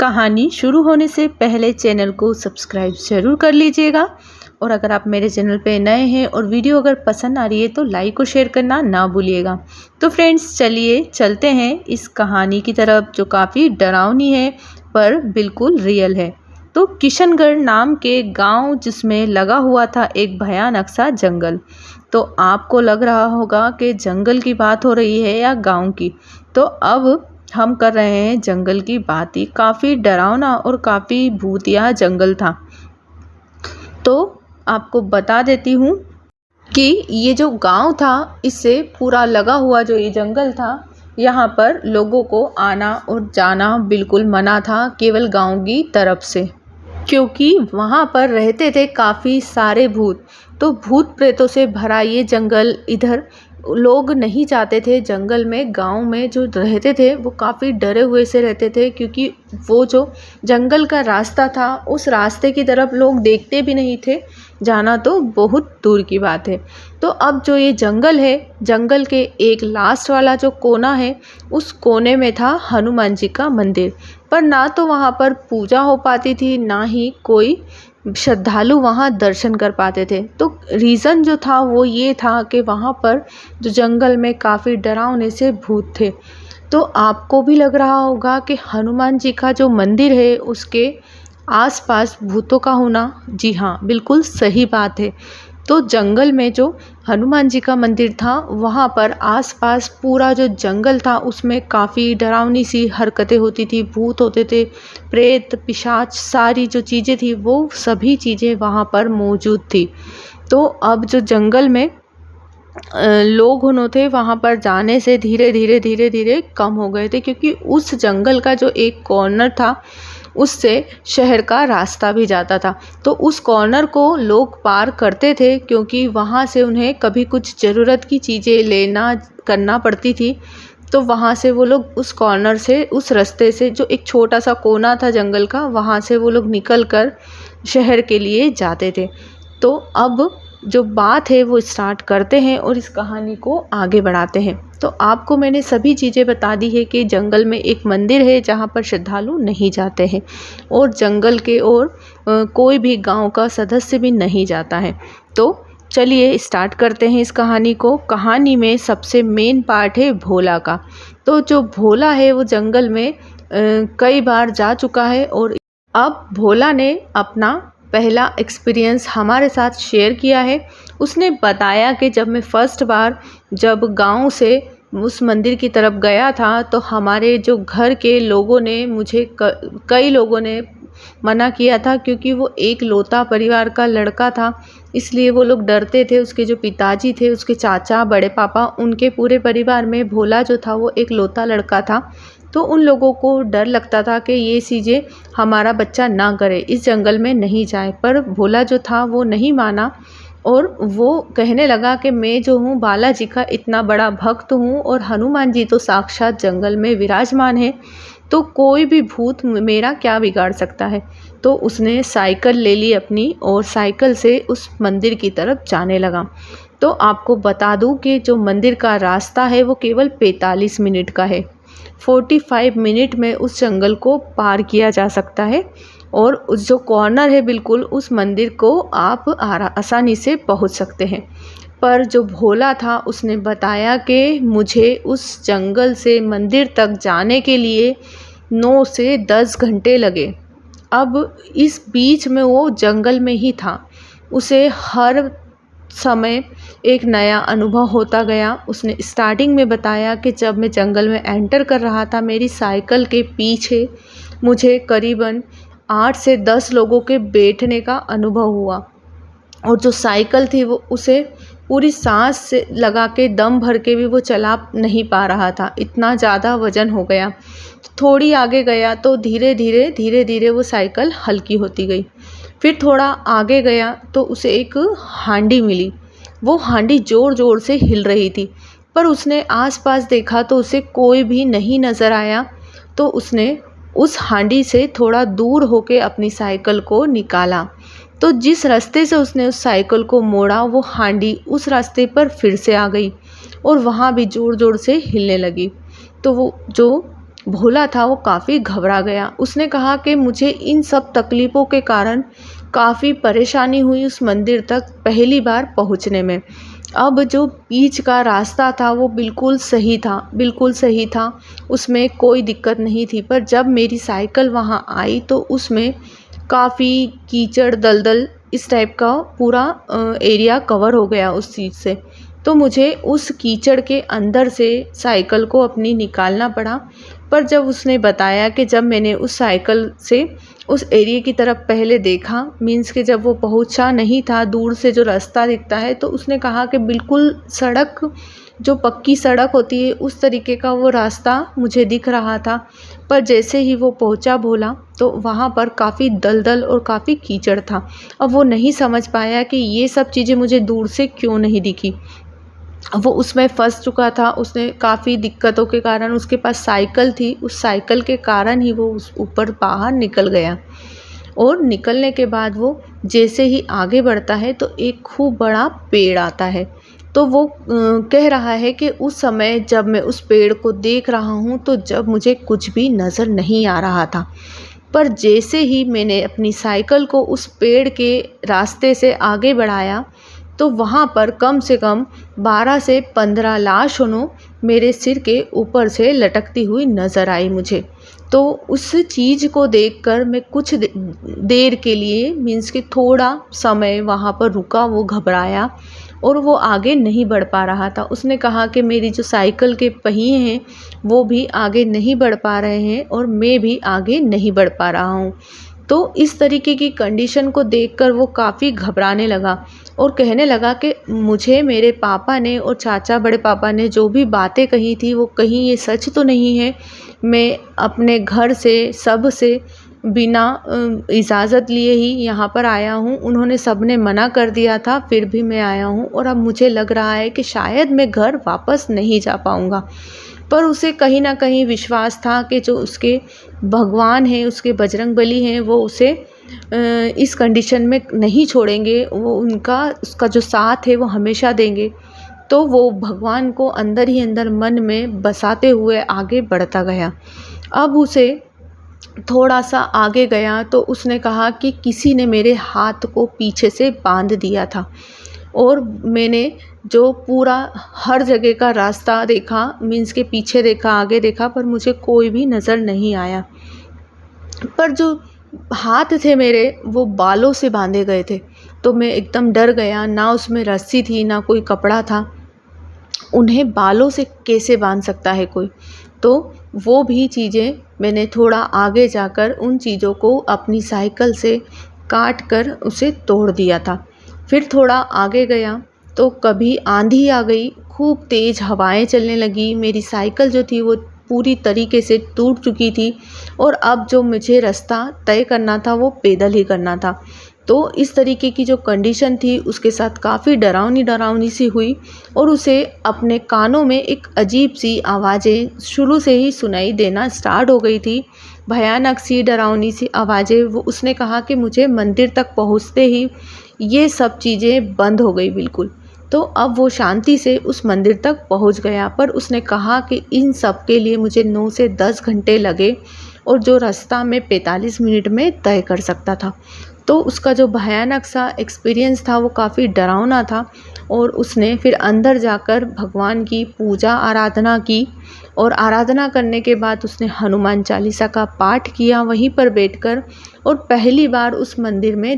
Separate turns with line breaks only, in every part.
कहानी शुरू होने से पहले चैनल को सब्सक्राइब ज़रूर कर लीजिएगा और अगर आप मेरे चैनल पे नए हैं और वीडियो अगर पसंद आ रही है तो लाइक और शेयर करना ना भूलिएगा। तो फ्रेंड्स चलिए चलते हैं इस कहानी की तरफ जो काफ़ी डरावनी है पर बिल्कुल रियल है। तो किशनगढ़ नाम के गांव जिसमें लगा हुआ था एक भयानक सा जंगल। तो आपको लग रहा होगा कि जंगल की बात हो रही है या गांव की। तो अब हम कर रहे हैं जंगल की बात ही। काफ़ी डरावना और काफ़ी भूतिया जंगल था। तो आपको बता देती हूँ कि ये जो गांव था इससे पूरा लगा हुआ जो ये जंगल था, यहाँ पर लोगों को आना और जाना बिल्कुल मना था केवल गांव की तरफ से, क्योंकि वहाँ पर रहते थे काफ़ी सारे भूत। तो भूत प्रेतों से भरा ये जंगल, इधर लोग नहीं जाते थे जंगल में। गांव में जो रहते थे वो काफ़ी डरे हुए से रहते थे, क्योंकि वो जो जंगल का रास्ता था उस रास्ते की तरफ लोग देखते भी नहीं थे, जाना तो बहुत दूर की बात है। तो अब जो ये जंगल है, जंगल के एक लास्ट वाला जो कोना है उस कोने में था हनुमान जी का मंदिर। पर ना तो वहाँ पर पूजा हो पाती थी, ना ही कोई श्रद्धालु वहाँ दर्शन कर पाते थे। तो रीज़न जो था वो ये था कि वहाँ पर जो जंगल में काफ़ी डरावने से भूत थे। तो आपको भी लग रहा होगा कि हनुमान जी का जो मंदिर है उसके आसपास भूतों का होना, जी हाँ बिल्कुल सही बात है। तो जंगल में जो हनुमान जी का मंदिर था वहाँ पर आसपास पूरा जो जंगल था उसमें काफ़ी डरावनी सी हरकतें होती थी, भूत होते थे, प्रेत पिशाच सारी जो चीज़ें थी वो सभी चीज़ें वहाँ पर मौजूद थी। तो अब जो जंगल में लोग होने थे वहाँ पर जाने से धीरे धीरे कम हो गए थे, क्योंकि उस जंगल का जो एक कॉर्नर था उससे शहर का रास्ता भी जाता था। तो उस कॉर्नर को लोग पार करते थे, क्योंकि वहाँ से उन्हें कभी कुछ ज़रूरत की चीज़ें लेना करना पड़ती थी। तो वहाँ से वो लोग उस कॉर्नर से, उस रास्ते से जो एक छोटा सा कोना था जंगल का, वहाँ से वो लोग निकल कर शहर के लिए जाते थे। तो अब जो बात है वो स्टार्ट करते हैं और इस कहानी को आगे बढ़ाते हैं। तो आपको मैंने सभी चीज़ें बता दी है कि जंगल में एक मंदिर है जहाँ पर श्रद्धालु नहीं जाते हैं और जंगल के और कोई भी गांव का सदस्य भी नहीं जाता है। तो चलिए स्टार्ट करते हैं इस कहानी को। कहानी में सबसे मेन पार्ट है भोला का। तो जो भोला है वो जंगल में कई बार जा चुका है और अब भोला ने अपना पहला एक्सपीरियंस हमारे साथ शेयर किया है। उसने बताया कि जब मैं फर्स्ट बार जब गांव से उस मंदिर की तरफ गया था तो हमारे जो घर के लोगों ने मुझे कई लोगों ने मना किया था, क्योंकि वो एक लौता परिवार का लड़का था, इसलिए वो लोग डरते थे। उसके जो पिताजी थे, उसके चाचा, बड़े पापा, उनके पूरे परिवार में भोला जो था वो एक लौता लड़का था। तो उन लोगों को डर लगता था कि ये चीज़ें हमारा बच्चा ना करे, इस जंगल में नहीं जाए। पर भोला जो था वो नहीं माना और वो कहने लगा कि मैं जो हूँ बालाजी का इतना बड़ा भक्त हूँ और हनुमान जी तो साक्षात जंगल में विराजमान है, तो कोई भी भूत मेरा क्या बिगाड़ सकता है। तो उसने साइकिल ले ली अपनी और साइकिल से उस मंदिर की तरफ जाने लगा। तो आपको बता दूं कि जो मंदिर का रास्ता है वो केवल 45 मिनट का है। 45 मिनट में उस जंगल को पार किया जा सकता है और उस जो कॉर्नर है बिल्कुल उस मंदिर को आप आसानी से पहुंच सकते हैं। पर जो भोला था उसने बताया कि मुझे उस जंगल से मंदिर तक जाने के लिए 9 से 10 घंटे लगे। अब इस बीच में वो जंगल में ही था, उसे हर समय एक नया अनुभव होता गया। उसने स्टार्टिंग में बताया कि जब मैं जंगल में एंटर कर रहा था मेरी साइकिल के पीछे मुझे करीबन 8 से 10 लोगों के बैठने का अनुभव हुआ और जो साइकिल थी वो उसे पूरी सांस से लगा के दम भर के भी वो चला नहीं पा रहा था, इतना ज़्यादा वज़न हो गया। थोड़ी आगे गया तो धीरे धीरे वो साइकिल हल्की होती गई। फिर थोड़ा आगे गया तो उसे एक हांडी मिली। वो हांडी ज़ोर ज़ोर से हिल रही थी, पर उसने आसपास देखा तो उसे कोई भी नहीं नज़र आया। तो उसने उस हांडी से थोड़ा दूर होके अपनी साइकिल को निकाला। तो जिस रास्ते से उसने उस साइकिल को मोड़ा वो हांडी उस रास्ते पर फिर से आ गई और वहाँ भी ज़ोर ज़ोर से हिलने लगी। तो वो जो भोला था वो काफ़ी घबरा गया। उसने कहा कि मुझे इन सब तकलीफ़ों के कारण काफ़ी परेशानी हुई उस मंदिर तक पहली बार पहुँचने में। अब जो बीच का रास्ता था वो बिल्कुल सही था, बिल्कुल सही था, उसमें कोई दिक्कत नहीं थी। पर जब मेरी साइकिल वहाँ आई तो उसमें काफ़ी कीचड़, दलदल इस टाइप का पूरा एरिया कवर हो गया उस चीज़ से। तो मुझे उस कीचड़ के अंदर से साइकिल को अपनी निकालना पड़ा। पर जब उसने बताया कि जब मैंने उस साइकिल से उस एरिया की तरफ पहले देखा, मीन्स कि जब वो पहुंचा नहीं था, दूर से जो रास्ता दिखता है, तो उसने कहा कि बिल्कुल सड़क, जो पक्की सड़क होती है उस तरीके का वो रास्ता मुझे दिख रहा था। पर जैसे ही वो पहुंचा भोला तो वहाँ पर काफ़ी दलदल और काफ़ी कीचड़ था। अब वो नहीं समझ पाया कि ये सब चीज़ें मुझे दूर से क्यों नहीं दिखी। वो उसमें फँस चुका था, उसने काफ़ी दिक्कतों के कारण, उसके पास साइकिल थी, उस साइकिल के कारण ही वो उस ऊपर बाहर निकल गया। और निकलने के बाद वो जैसे ही आगे बढ़ता है तो एक खूब बड़ा पेड़ आता है। तो वो कह रहा है कि उस समय जब मैं उस पेड़ को देख रहा हूँ तो जब मुझे कुछ भी नज़र नहीं आ रहा था। पर जैसे ही मैंने अपनी साइकिल को उस पेड़ के रास्ते से आगे बढ़ाया तो वहाँ पर कम से कम 12 से 15 लाशें मेरे सिर के ऊपर से लटकती हुई नज़र आई मुझे। तो उस चीज़ को देखकर मैं कुछ देर के लिए, मीन्स कि थोड़ा समय वहाँ पर रुका, वो घबराया और वो आगे नहीं बढ़ पा रहा था। उसने कहा कि मेरी जो साइकिल के पहिए हैं वो भी आगे नहीं बढ़ पा रहे हैं और मैं भी आगे नहीं बढ़ पा रहा हूँ। तो इस तरीके की कंडीशन को देखकर वो काफ़ी घबराने लगा और कहने लगा कि मुझे मेरे पापा ने और चाचा, बड़े पापा ने जो भी बातें कही थी वो कहीं ये सच तो नहीं है। मैं अपने घर से सब से बिना इजाज़त लिए ही यहाँ पर आया हूँ। उन्होंने सबने मना कर दिया था फिर भी मैं आया हूँ और अब मुझे लग रहा है कि शायद मैं घर वापस नहीं जा पाऊँगा। पर उसे कहीं न कहीं विश्वास था कि जो उसके भगवान हैं, उसके बजरंगबली हैं, वो उसे इस कंडीशन में नहीं छोड़ेंगे, वो उसका जो साथ है वो हमेशा देंगे। तो वो भगवान को अंदर ही अंदर मन में बसाते हुए आगे बढ़ता गया। अब उसे थोड़ा-सा आगे गया तो उसने कहा कि किसी ने मेरे हाथ को पीछे से बांध दिया था और मैंने जो पूरा हर जगह का रास्ता देखा, मीन्स के पीछे देखा, आगे देखा, पर मुझे कोई भी नज़र नहीं आया। पर जो हाथ थे मेरे वो बालों से बांधे गए थे। तो मैं एकदम डर गया, ना उसमें रस्सी थी ना कोई कपड़ा था। उन्हें बालों से कैसे बांध सकता है कोई? तो वो भी चीज़ें मैंने थोड़ा आगे जाकर उन चीज़ों को अपनी साइकिल से काट कर उसे तोड़ दिया था। फिर थोड़ा आगे गया तो कभी आंधी आ गई, खूब तेज़ हवाएं चलने लगी, मेरी साइकिल जो थी वो पूरी तरीके से टूट चुकी थी और अब जो मुझे रास्ता तय करना था वो पैदल ही करना था। तो इस तरीके की जो कंडीशन थी उसके साथ काफ़ी डरावनी सी हुई और उसे अपने कानों में एक अजीब सी आवाज़ें शुरू से ही सुनाई देना स्टार्ट हो गई थी, भयानक सी डरावनी सी आवाज़ें। वो उसने कहा कि मुझे मंदिर तक पहुँचते ही ये सब चीज़ें बंद हो गई बिल्कुल। तो अब वो शांति से उस मंदिर तक पहुंच गया। पर उसने कहा कि इन सब के लिए मुझे 9 से 10 घंटे लगे और जो रास्ता मैं 45 मिनट में तय कर सकता था। तो उसका जो भयानक सा एक्सपीरियंस था वो काफ़ी डरावना था और उसने फिर अंदर जाकर भगवान की पूजा आराधना की और आराधना करने के बाद उसने हनुमान चालीसा का पाठ किया वहीं पर बैठकर और पहली बार उस मंदिर में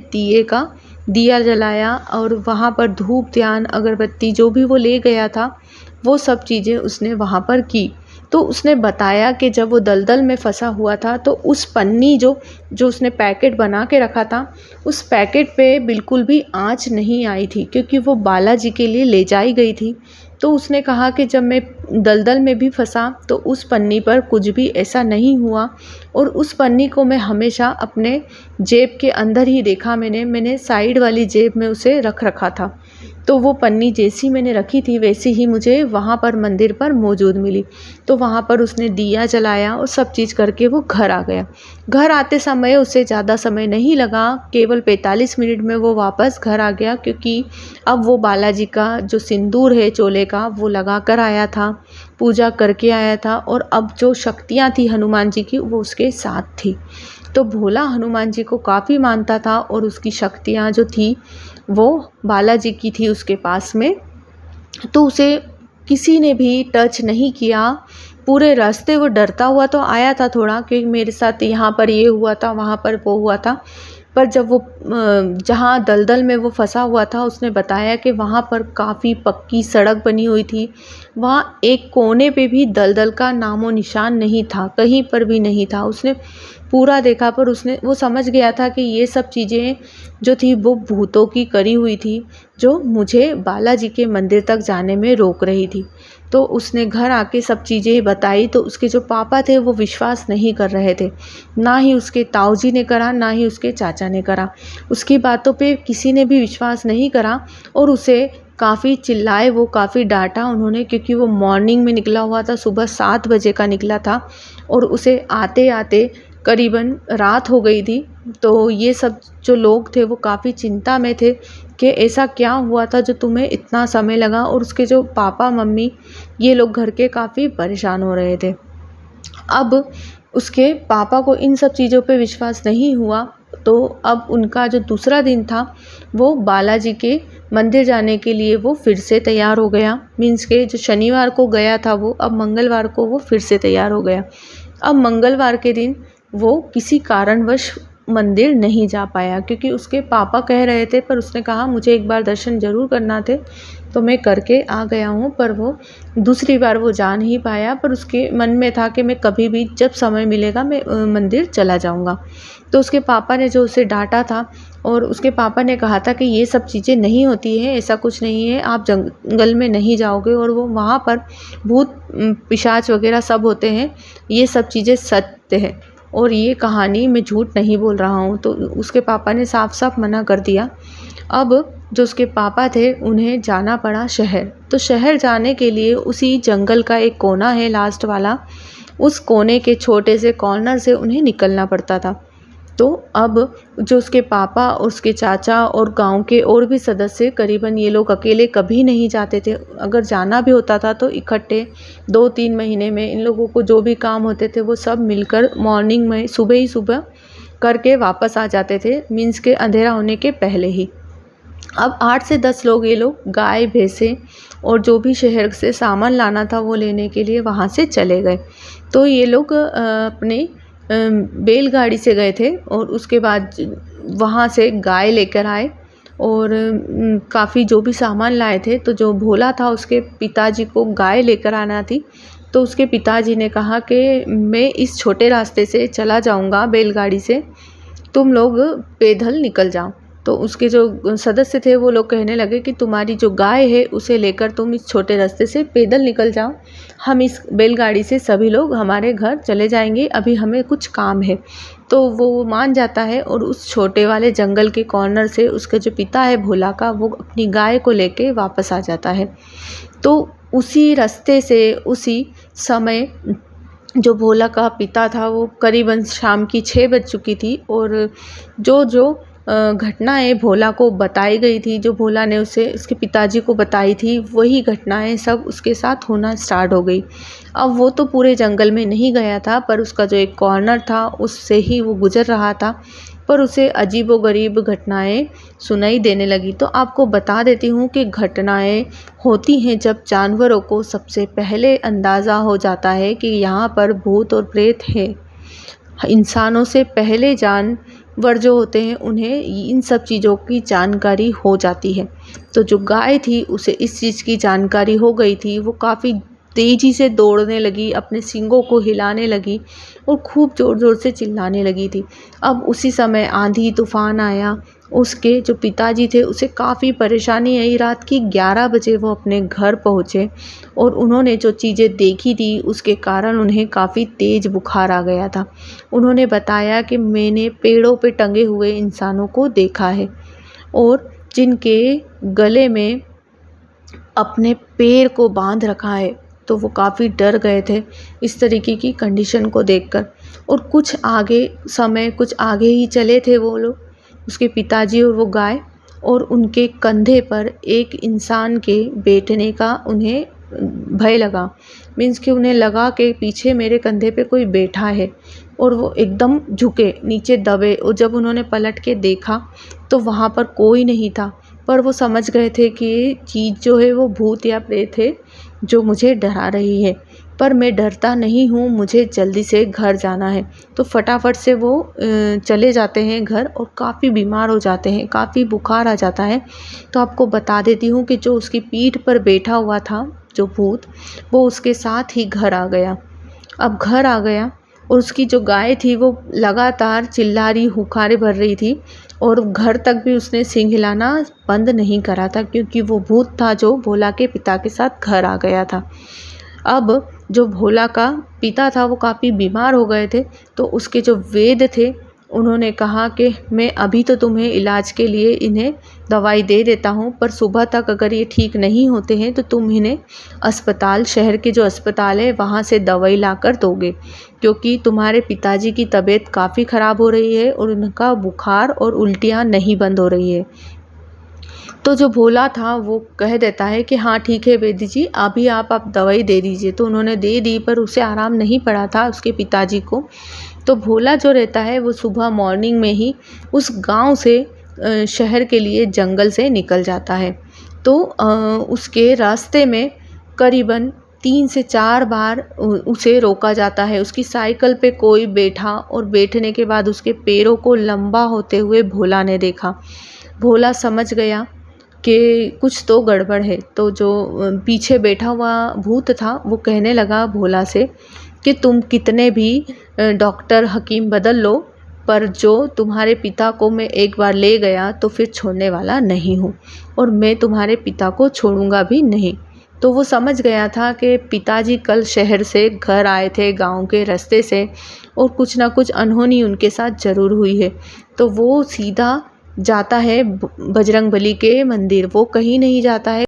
दिया जलाया और वहाँ पर धूप, ध्यान, अगरबत्ती जो भी वो ले गया था वो सब चीज़ें उसने वहाँ पर की। तो उसने बताया कि जब वो दलदल में फंसा हुआ था तो उस पन्नी जो उसने पैकेट बना के रखा था उस पैकेट पे बिल्कुल भी आँच नहीं आई थी क्योंकि वो बालाजी के लिए ले जाई गई थी। तो उसने कहा कि जब मैं दलदल में भी फंसा तो उस पन्नी पर कुछ भी ऐसा नहीं हुआ और उस पन्नी को मैं हमेशा अपने जेब के अंदर ही देखा। मैंने साइड वाली जेब में उसे रख रखा था। तो वो पन्नी जैसी मैंने रखी थी वैसी ही मुझे वहाँ पर मंदिर पर मौजूद मिली। तो वहाँ पर उसने दिया जलाया और सब चीज़ करके वो घर आ गया। घर आते समय उसे ज़्यादा समय नहीं लगा, केवल 45 मिनट में वो वापस घर आ गया, क्योंकि अब वो बालाजी का जो सिंदूर है चोले का वो लगा कर आया था, पूजा करके आया था, और अब जो शक्तियाँ थी हनुमान जी की वो उसके साथ थी। तो भोला हनुमान जी को काफ़ी मानता था और उसकी शक्तियाँ जो थी वो बालाजी की थी उसके पास में। तो उसे किसी ने भी टच नहीं किया। पूरे रास्ते वो डरता हुआ तो आया था थोड़ा, कि मेरे साथ यहाँ पर ये हुआ था, वहाँ पर वो हुआ था। पर जब वो जहाँ दलदल में वो फंसा हुआ था, उसने बताया कि वहाँ पर काफ़ी पक्की सड़क बनी हुई थी। वहाँ एक कोने पे भी दलदल का नामो निशान नहीं था, कहीं पर भी नहीं था। उसने पूरा देखा, पर वो समझ गया था कि ये सब चीज़ें जो थी वो भूतों की करी हुई थी, जो मुझे बालाजी के मंदिर तक जाने में रोक रही थी। तो उसने घर आके सब चीज़ें बताई, तो उसके जो पापा थे वो विश्वास नहीं कर रहे थे। ना ही उसके ताऊजी ने करा, ना ही उसके चाचा ने करा। उसकी बातों पे किसी ने भी विश्वास नहीं करा और उसे काफ़ी चिल्लाए, वो काफ़ी डाँटा उन्होंने, क्योंकि वो मॉर्निंग में निकला हुआ था, सुबह 7 बजे का निकला था और उसे आते-आते करीबन रात हो गई थी। तो ये सब जो लोग थे वो काफ़ी चिंता में थे कि ऐसा क्या हुआ था जो तुम्हें इतना समय लगा, और उसके जो पापा मम्मी ये लोग घर के काफ़ी परेशान हो रहे थे। अब उसके पापा को इन सब चीज़ों पे विश्वास नहीं हुआ, तो अब उनका जो दूसरा दिन था वो बालाजी के मंदिर जाने के लिए वो फिर से तैयार हो गया। मीन्स के जो शनिवार को गया था वो अब मंगलवार को वो फिर से तैयार हो गया। अब मंगलवार के दिन वो किसी कारणवश मंदिर नहीं जा पाया, क्योंकि उसके पापा कह रहे थे, पर उसने कहा मुझे एक बार दर्शन ज़रूर करना थे, तो मैं करके आ गया हूँ। पर वो दूसरी बार वो जा नहीं पाया, पर उसके मन में था कि मैं कभी भी जब समय मिलेगा मैं मंदिर चला जाऊँगा। तो उसके पापा ने जो उसे डाँटा था, और उसके पापा ने कहा था कि ये सब चीज़ें नहीं होती हैं, ऐसा कुछ नहीं है, आप जंगल में नहीं जाओगे, और वो वहाँ पर भूत पिशाच वगैरह सब होते हैं, ये सब चीज़ें सत्य है और ये कहानी मैं झूठ नहीं बोल रहा हूँ। तो उसके पापा ने साफ साफ मना कर दिया। अब जो उसके पापा थे उन्हें जाना पड़ा शहर। तो शहर जाने के लिए उसी जंगल का एक कोना है लास्ट वाला, उस कोने के छोटे से कॉर्नर से उन्हें निकलना पड़ता था। तो अब जो उसके पापा और उसके चाचा और गांव के और भी सदस्य, करीबन ये लोग अकेले कभी नहीं जाते थे। अगर जाना भी होता था तो इकट्ठे 2-3 महीने में इन लोगों को जो भी काम होते थे वो सब मिलकर मॉर्निंग में सुबह ही सुबह करके वापस आ जाते थे, मीन्स के अंधेरा होने के पहले ही। अब 8 से 10 लोग, ये लोग गाय भैंसे और जो भी शहर से सामान लाना था वो लेने के लिए वहाँ से चले गए। तो ये लोग अपने बैलगाड़ी से गए थे और उसके बाद वहाँ से गाय लेकर आए और काफ़ी जो भी सामान लाए थे। तो जो भोला था उसके पिताजी को गाय लेकर आना थी, तो उसके पिताजी ने कहा कि मैं इस छोटे रास्ते से चला जाऊँगा बैलगाड़ी से, तुम लोग पैदल निकल जाओ। तो उसके जो सदस्य थे वो लोग कहने लगे कि तुम्हारी जो गाय है उसे लेकर तुम इस छोटे रास्ते से पैदल निकल जाओ, हम इस बैलगाड़ी से सभी लोग हमारे घर चले जाएंगे, अभी हमें कुछ काम है। तो वो मान जाता है और उस छोटे वाले जंगल के कॉर्नर से उसका जो पिता है भोला का, वो अपनी गाय को लेके वापस आ जाता है। तो उसी रास्ते से उसी समय जो भोला का पिता था वो करीबन शाम की 6 बज चुकी थी और जो घटनाएं भोला को बताई गई थी, जो भोला ने उसे उसके पिताजी को बताई थी, वही घटनाएं सब उसके साथ होना स्टार्ट हो गई। अब वो तो पूरे जंगल में नहीं गया था, पर उसका जो एक कॉर्नर था उससे ही वो गुजर रहा था, पर उसे अजीबोगरीब घटनाएं सुनाई देने लगी। तो आपको बता देती हूँ कि घटनाएं होती हैं जब जानवरों को सबसे पहले अंदाज़ा हो जाता है कि यहाँ पर भूत और प्रेत है। इंसानों से पहले जानवर जो होते हैं उन्हें इन सब चीज़ों की जानकारी हो जाती है। तो जो गाय थी उसे इस चीज़ की जानकारी हो गई थी, वो काफ़ी तेज़ी से दौड़ने लगी, अपने सींगों को हिलाने लगी और खूब ज़ोर ज़ोर से चिल्लाने लगी थी। अब उसी समय आंधी तूफान आया, उसके जो पिताजी थे उसे काफ़ी परेशानी आई। रात की 11 बजे वो अपने घर पहुँचे और उन्होंने जो चीज़ें देखी थी उसके कारण उन्हें काफ़ी तेज़ बुखार आ गया था। उन्होंने बताया कि मैंने पेड़ों पे टंगे हुए इंसानों को देखा है और जिनके गले में अपने पैर को बांध रखा है। तो वो काफ़ी डर गए थे इस तरीके की कंडीशन को देखकर। और कुछ आगे ही चले थे वो लोग, उसके पिताजी और वो गाय, और उनके कंधे पर एक इंसान के बैठने का उन्हें भय लगा। मीन्स कि उन्हें लगा कि पीछे मेरे कंधे पे कोई बैठा है, और वो एकदम झुके नीचे दबे, और जब उन्होंने पलट के देखा तो वहाँ पर कोई नहीं था। पर वो समझ गए थे कि ये चीज़ जो है वो भूत या प्रेत है जो मुझे डरा रही है। पर मैं डरता नहीं हूँ, मुझे जल्दी से घर जाना है। तो फटाफट से वो चले जाते हैं घर, और काफ़ी बीमार हो जाते हैं, काफ़ी बुखार आ जाता है। तो आपको बता देती हूँ कि जो उसकी पीठ पर बैठा हुआ था जो भूत, वो उसके साथ ही घर आ गया। अब घर आ गया, और उसकी जो गाय थी वो लगातार चिल्ला रही, हुंकारे भर रही थी, और घर तक भी उसने सींग हिलाना बंद नहीं करा था, क्योंकि वो भूत था जो भोला के पिता के साथ घर आ गया था। अब जो भोला का पिता था वो काफ़ी बीमार हो गए थे, तो उसके जो वैद्य थे उन्होंने कहा कि मैं अभी तो तुम्हें इलाज के लिए इन्हें दवाई दे देता हूँ, पर सुबह तक अगर ये ठीक नहीं होते हैं तो तुम इन्हें अस्पताल, शहर के जो अस्पताल है वहाँ से दवाई ला कर दोगे, क्योंकि तुम्हारे पिताजी की तबीयत काफ़ी ख़राब हो रही है और उनका बुखार और उल्टियाँ नहीं बंद हो रही है। तो जो भोला था वो कह देता है कि हाँ ठीक है वैद्य जी, अभी आप दवाई दे दीजिए। तो उन्होंने दे दी, पर उसे आराम नहीं पड़ा था उसके पिताजी को। तो भोला जो रहता है वो सुबह मॉर्निंग में ही उस गांव से शहर के लिए जंगल से निकल जाता है। तो उसके रास्ते में करीबन 3 से 4 बार उसे रोका जाता है। उसकी साइकिल पे कोई बैठा, और बैठने के बाद उसके पैरों को लंबा होते हुए भोला ने देखा। भोला समझ गया कि कुछ तो गड़बड़ है। तो जो पीछे बैठा हुआ भूत था वो कहने लगा भोला से कि तुम कितने भी डॉक्टर हकीम बदल लो, पर जो तुम्हारे पिता को मैं एक बार ले गया तो फिर छोड़ने वाला नहीं हूँ, और मैं तुम्हारे पिता को छोड़ूंगा भी नहीं। तो वो समझ गया था कि पिताजी कल शहर से घर आए थे गांव के रास्ते से, और कुछ ना कुछ अनहोनी उनके साथ ज़रूर हुई है। तो वो सीधा जाता है बजरंगबली के मंदिर, वो कहीं नहीं जाता है।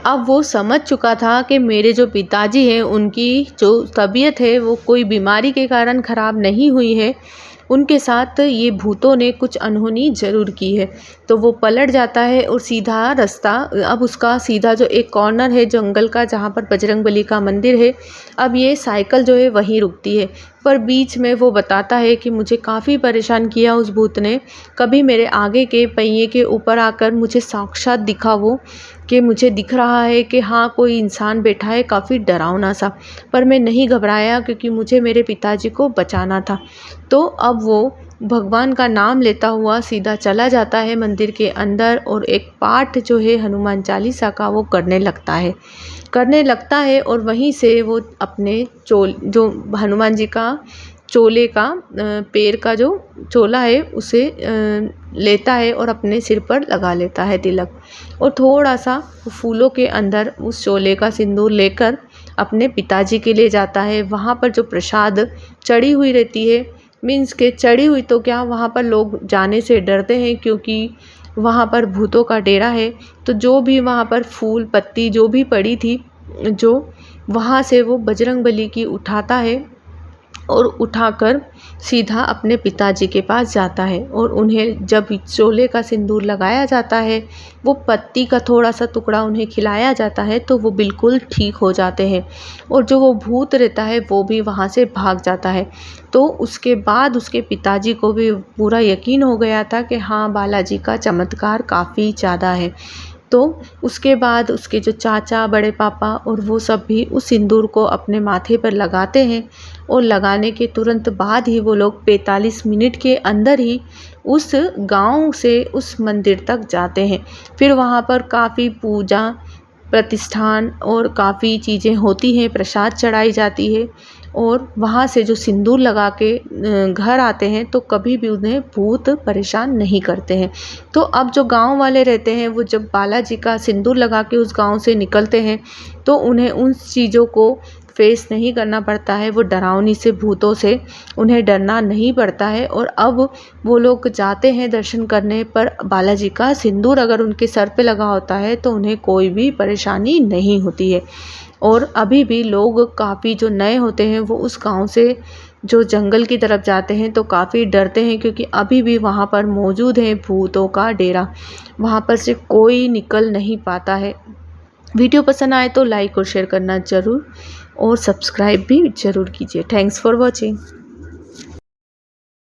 अब वो समझ चुका था कि मेरे जो पिताजी हैं उनकी जो तबीयत है वो कोई बीमारी के कारण ख़राब नहीं हुई है, उनके साथ ये भूतों ने कुछ अनहोनी ज़रूर की है। तो वो पलट जाता है और सीधा रास्ता, अब उसका सीधा जो एक कॉर्नर है जंगल का जहाँ पर बजरंगबली का मंदिर है, अब ये साइकिल जो है वहीं रुकती है। पर बीच में वो बताता है कि मुझे काफ़ी परेशान किया उस भूत ने, कभी मेरे आगे के पहिए के ऊपर आकर मुझे साक्षात दिखा वो, कि मुझे दिख रहा है कि हाँ कोई इंसान बैठा है काफ़ी डरावना सा, पर मैं नहीं घबराया क्योंकि मुझे मेरे पिताजी को बचाना था। तो अब वो भगवान का नाम लेता हुआ सीधा चला जाता है मंदिर के अंदर, और एक पाठ जो है हनुमान चालीसा का वो करने लगता है और वहीं से वो अपने जो हनुमान जी का चोले का पैर का जो चोला है उसे लेता है और अपने सिर पर लगा लेता है तिलक, और थोड़ा सा फूलों के अंदर उस चोले का सिंदूर लेकर अपने पिताजी के लिए जाता है। वहाँ पर जो प्रसाद चढ़ी हुई रहती है, मीन्स के चढ़ी हुई तो क्या, वहाँ पर लोग जाने से डरते हैं क्योंकि वहाँ पर भूतों का डेरा है। तो जो भी वहाँ पर फूल पत्ती जो भी पड़ी थी, जो वहाँ से वो बजरंगबली की उठाता है और उठाकर सीधा अपने पिताजी के पास जाता है, और उन्हें जब चोले का सिंदूर लगाया जाता है, वो पत्ती का थोड़ा सा टुकड़ा उन्हें खिलाया जाता है, तो वो बिल्कुल ठीक हो जाते हैं, और जो वो भूत रहता है वो भी वहाँ से भाग जाता है। तो उसके बाद उसके पिताजी को भी पूरा यकीन हो गया था कि हाँ बालाजी का चमत्कार काफ़ी ज़्यादा है। तो उसके बाद उसके जो चाचा, बड़े पापा और वो सब भी उस सिंदूर को अपने माथे पर लगाते हैं, और लगाने के तुरंत बाद ही वो लोग 45 मिनट के अंदर ही उस गांव से उस मंदिर तक जाते हैं। फिर वहाँ पर काफ़ी पूजा प्रतिष्ठान और काफ़ी चीज़ें होती हैं, प्रसाद चढ़ाई जाती है, और वहाँ से जो सिंदूर लगा के घर आते हैं तो कभी भी उन्हें भूत परेशान नहीं करते हैं। तो अब जो गांव वाले रहते हैं वो जब बालाजी का सिंदूर लगा के उस गांव से निकलते हैं तो उन्हें उन चीज़ों को फेस नहीं करना पड़ता है, वो डरावनी से भूतों से उन्हें डरना नहीं पड़ता है। और अब वो लोग जाते हैं दर्शन करने, पर बालाजी का सिंदूर अगर उनके सर पे लगा होता है तो उन्हें कोई भी परेशानी नहीं होती है। और अभी भी लोग काफ़ी जो नए होते हैं वो उस गांव से जो जंगल की तरफ जाते हैं तो काफ़ी डरते हैं, क्योंकि अभी भी वहाँ पर मौजूद है भूतों का डेरा। वहाँ पर से कोई निकल नहीं पाता है। वीडियो पसंद आए तो लाइक और शेयर करना ज़रूर, और सब्सक्राइब भी ज़रूर कीजिए। Thanks for watching.